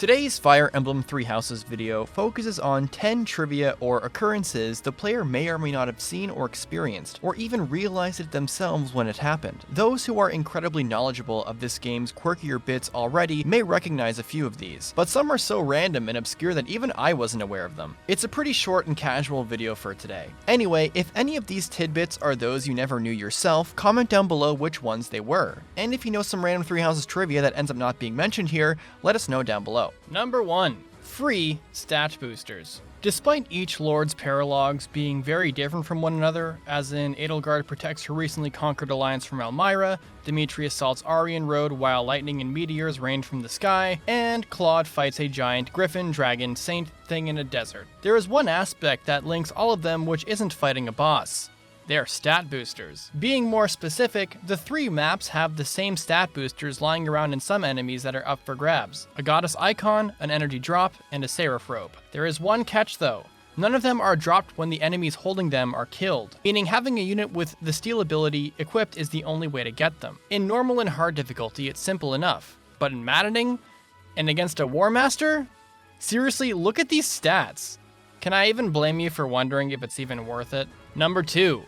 Today's Fire Emblem Three Houses video focuses on 10 trivia or occurrences the player may or may not have seen or experienced, or even realized it themselves when it happened. Those who are incredibly knowledgeable of this game's quirkier bits already may recognize a few of these, but some are so random and obscure that even I wasn't aware of them. It's a pretty short and casual video for today. Anyway, if any of these tidbits are those you never knew yourself, comment down below which ones they were. And if you know some random Three Houses trivia that ends up not being mentioned here, let us know down below. Number 1. Free stat boosters. Despite each lord's paralogs being very different from one another, as in Edelgard protects her recently conquered alliance from Elmira, Dimitri assaults Aryan Road while lightning and meteors rain from the sky, and Claude fights a giant griffin, dragon, saint thing in a desert, there is one aspect that links all of them which isn't fighting a boss. They're stat boosters. Being more specific, the 3 maps have the same stat boosters lying around in some enemies that are up for grabs. A goddess icon, an energy drop, and a seraph robe. There is one catch though. None of them are dropped when the enemies holding them are killed, meaning having a unit with the steal ability equipped is the only way to get them. In normal and hard difficulty, it's simple enough. But in maddening, and against a War Master? Seriously, look at these stats. Can I even blame you for wondering if it's even worth it? Number 2.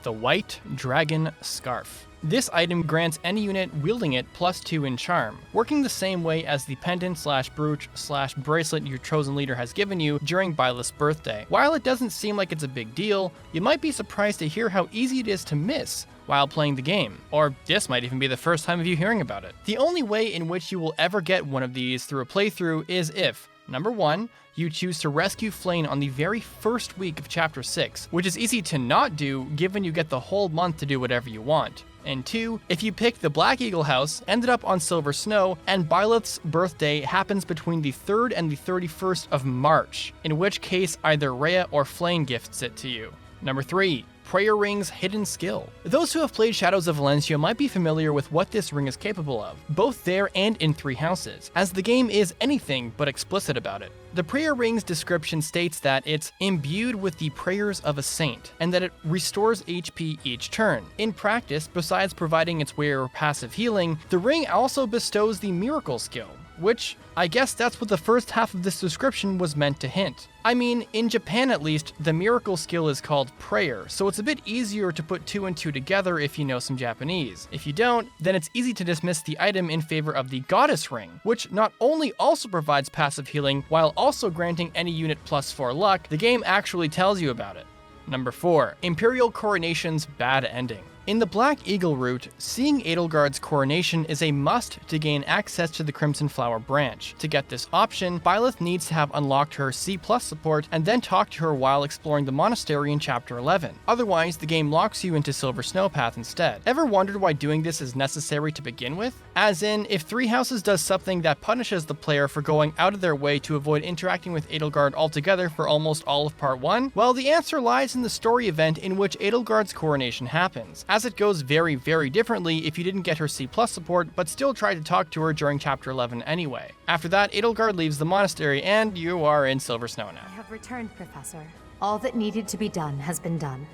The White Dragon Scarf. This item grants any unit wielding it +2 in charm, working the same way as the pendant / brooch / bracelet your chosen leader has given you during Byleth's birthday. While it doesn't seem like it's a big deal, you might be surprised to hear how easy it is to miss while playing the game, or this might even be the first time of you hearing about it. The only way in which you will ever get one of these through a playthrough is if, number 1, you choose to rescue Flayn on the very first week of Chapter 6, which is easy to not do given you get the whole month to do whatever you want. And 2, if you pick the Black Eagle house, ended up on Silver Snow, and Byleth's birthday happens between the 3rd and the 31st of March, in which case either Rhea or Flayn gifts it to you. Number 3. Prayer Ring's hidden skill. Those who have played Shadows of Valencia might be familiar with what this ring is capable of, both there and in Three Houses, as the game is anything but explicit about it. The Prayer Ring's description states that it's imbued with the prayers of a saint, and that it restores HP each turn. In practice, besides providing its wearer passive healing, the ring also bestows the miracle skill, which I guess that's what the first half of this description was meant to hint. I mean, in Japan at least, the miracle skill is called prayer, so it's a bit easier to put 2 and 2 together if you know some Japanese. If you don't, then it's easy to dismiss the item in favor of the goddess ring, which not only also provides passive healing, while also granting any unit +4 luck, the game actually tells you about it. Number 4. Imperial Coronation's bad ending. In the Black Eagle route, seeing Edelgard's coronation is a must to gain access to the Crimson Flower branch. To get this option, Byleth needs to have unlocked her C+ support and then talk to her while exploring the monastery in Chapter 11. Otherwise, the game locks you into Silver Snow Path instead. Ever wondered why doing this is necessary to begin with? As in, if Three Houses does something that punishes the player for going out of their way to avoid interacting with Edelgard altogether for almost all of Part 1, well, the answer lies in the story event in which Edelgard's coronation happens, as it goes very, very differently if you didn't get her C+ support but still tried to talk to her during Chapter 11 anyway. After that, Edelgard leaves the monastery and you are in Silver Snow now. I have returned, Professor. All that needed to be done has been done.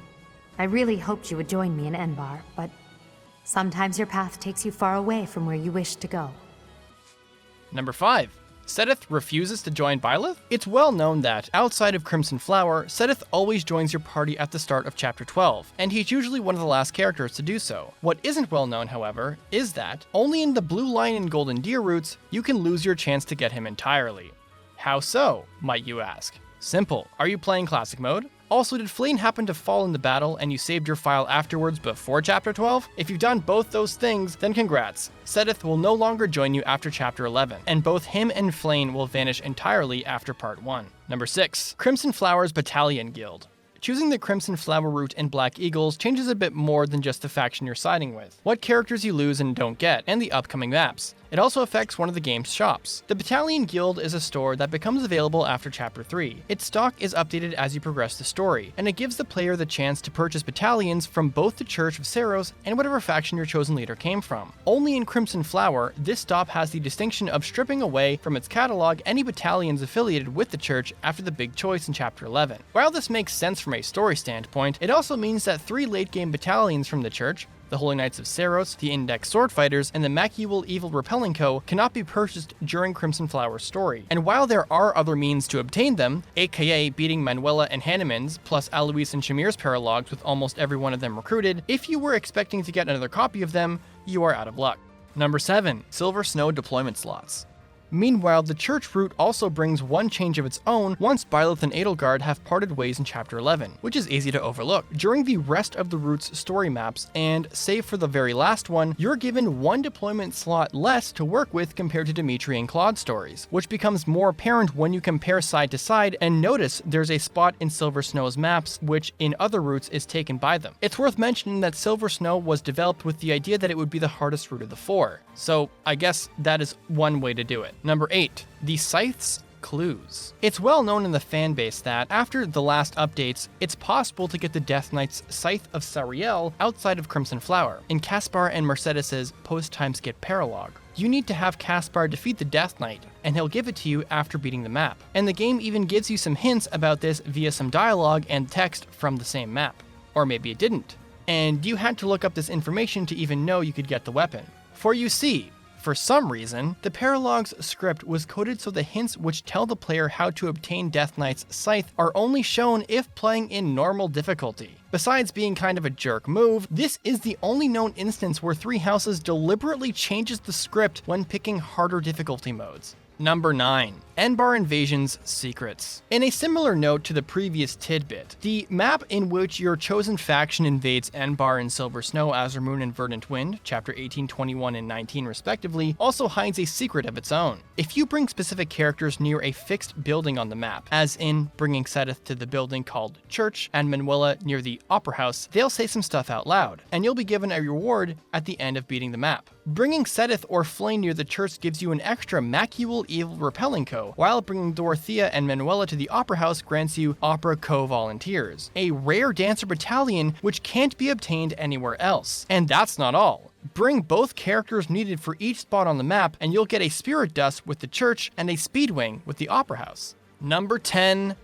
I really hoped you would join me in Nbar, but sometimes your path takes you far away from where you wish to go. Number 5. Setteth refuses to join Byleth? It's well known that, outside of Crimson Flower, Setteth always joins your party at the start of Chapter 12, and he's usually one of the last characters to do so. What isn't well known, however, is that, only in the Blue Lion and Golden Deer routes, you can lose your chance to get him entirely. How so, might you ask? Simple. Are you playing Classic Mode? Also, did Flayn happen to fall in the battle and you saved your file afterwards before Chapter 12? If you've done both those things, then congrats. Setteth will no longer join you after Chapter 11, and both him and Flayn will vanish entirely after Part 1. Number 6. Crimson Flower's Battalion Guild. Choosing the Crimson Flower route in Black Eagles changes a bit more than just the faction you're siding with, what characters you lose and don't get, and the upcoming maps. It also affects one of the game's shops. The Battalion Guild is a store that becomes available after Chapter 3. Its stock is updated as you progress the story, and it gives the player the chance to purchase battalions from both the Church of Seiros and whatever faction your chosen leader came from. Only in Crimson Flower, this stop has the distinction of stripping away from its catalog any battalions affiliated with the Church after the big choice in Chapter 11. While this makes sense from a story standpoint, it also means that 3 late-game battalions from the Church, the Holy Knights of Seros, the Index Sword Fighters, and the Macual Evil Repelling Co. cannot be purchased during Crimson Flower's story. And while there are other means to obtain them, aka beating Manuela and Hanneman's, plus Alois and Shamir's paralogs with almost every one of them recruited, if you were expecting to get another copy of them, you are out of luck. Number 7. Silver Snow deployment slots. Meanwhile, the church route also brings one change of its own once Byleth and Edelgard have parted ways in Chapter 11, which is easy to overlook. During the rest of the route's story maps, and save for the very last one, you're given one deployment slot less to work with compared to Dimitri and Claude's stories, which becomes more apparent when you compare side to side and notice there's a spot in Silver Snow's maps which in other routes is taken by them. It's worth mentioning that Silver Snow was developed with the idea that it would be the hardest route of the 4, so I guess that is one way to do it. Number 8. The Scythe's Clues. It's well known in the fanbase that, after the last updates, it's possible to get the Death Knight's Scythe of Sariel outside of Crimson Flower, in Caspar and Mercedes's post-timeskip paralogue. You need to have Caspar defeat the Death Knight, and he'll give it to you after beating the map. And the game even gives you some hints about this via some dialogue and text from the same map. Or maybe it didn't. And you had to look up this information to even know you could get the weapon. For you see, for some reason, the paralog's script was coded so the hints which tell the player how to obtain Death Knight's Scythe are only shown if playing in normal difficulty. Besides being kind of a jerk move, this is the only known instance where Three Houses deliberately changes the script when picking harder difficulty modes. Number 9. Nbar Invasion's Secrets. In a similar note to the previous tidbit, the map in which your chosen faction invades Nbar and Silver Snow, Azurmoon, and Verdant Wind, Chapter 18, 21, and 19 respectively, also hides a secret of its own. If you bring specific characters near a fixed building on the map, as in bringing Setteth to the building called Church and Manuela near the Opera House, they'll say some stuff out loud, and you'll be given a reward at the end of beating the map. Bringing Setteth or Flame near the church gives you an extra Macual Evil Repelling Co, while bringing Dorothea and Manuela to the Opera House grants you Opera Co Volunteers, a rare dancer battalion which can't be obtained anywhere else. And that's not all. Bring both characters needed for each spot on the map and you'll get a Spirit Dust with the church and a Speedwing with the Opera House. Number 10.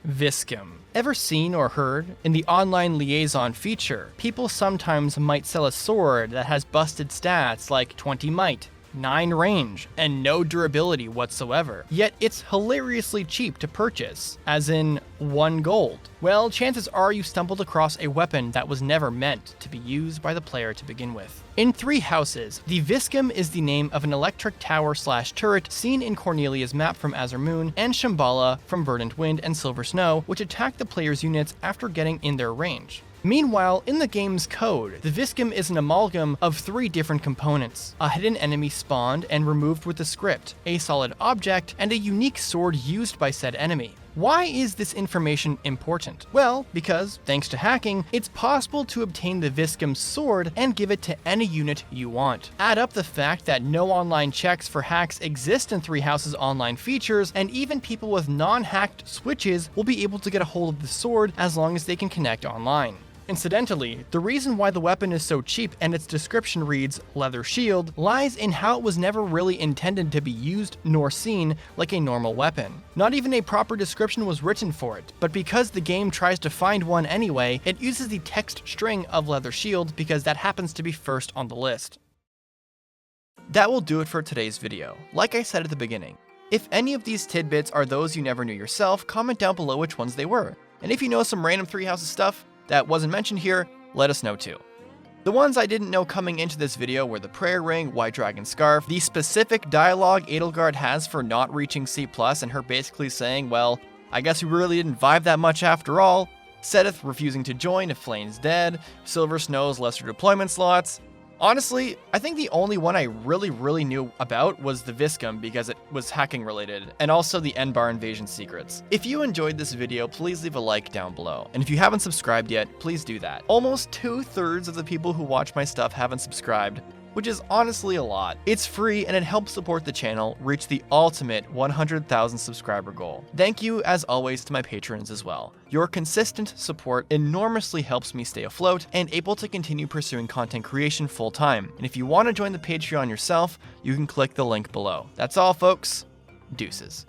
Viscom. Ever seen or heard? In the online liaison feature, people sometimes might sell a sword that has busted stats like 20 might, 9 range, and no durability whatsoever. Yet it's hilariously cheap to purchase, as in 1 gold. Well, chances are you stumbled across a weapon that was never meant to be used by the player to begin with. In Three Houses, the Viscom is the name of an electric tower/turret seen in Cornelia's map from Azurmoon and Shambhala from Verdant Wind and Silver Snow, which attack the player's units after getting in their range. Meanwhile, in the game's code, the Viscom is an amalgam of 3 different components: a hidden enemy spawned and removed with the script, a solid object, and a unique sword used by said enemy. Why is this information important? Well, because, thanks to hacking, it's possible to obtain the Viscom sword and give it to any unit you want. Add up the fact that no online checks for hacks exist in Three Houses' online features, and even people with non-hacked switches will be able to get a hold of the sword as long as they can connect online. Incidentally, the reason why the weapon is so cheap and its description reads leather shield lies in how it was never really intended to be used nor seen like a normal weapon. Not even a proper description was written for it, but because the game tries to find one anyway, it uses the text string of leather shield because that happens to be first on the list. That will do it for today's video. Like I said at the beginning, if any of these tidbits are those you never knew yourself, comment down below which ones they were. And if you know some random Three Houses stuff that wasn't mentioned here, let us know too. The ones I didn't know coming into this video were the Prayer Ring, White Dragon Scarf, the specific dialogue Edelgard has for not reaching C+, and her basically saying, well, I guess we really didn't vibe that much after all, Setteth refusing to join if Flane's dead, Silver Snow's lesser deployment slots. Honestly, I think the only one I really knew about was the Viscom because it was hacking related, and also the Nbar invasion secrets. If you enjoyed this video, please leave a like down below, and if you haven't subscribed yet, please do that. Almost 2/3 of the people who watch my stuff haven't subscribed, which is honestly a lot. It's free and it helps support the channel reach the ultimate 100,000 subscriber goal. Thank you as always to my patrons as well. Your consistent support enormously helps me stay afloat and able to continue pursuing content creation full time. And if you want to join the Patreon yourself, you can click the link below. That's all folks, deuces.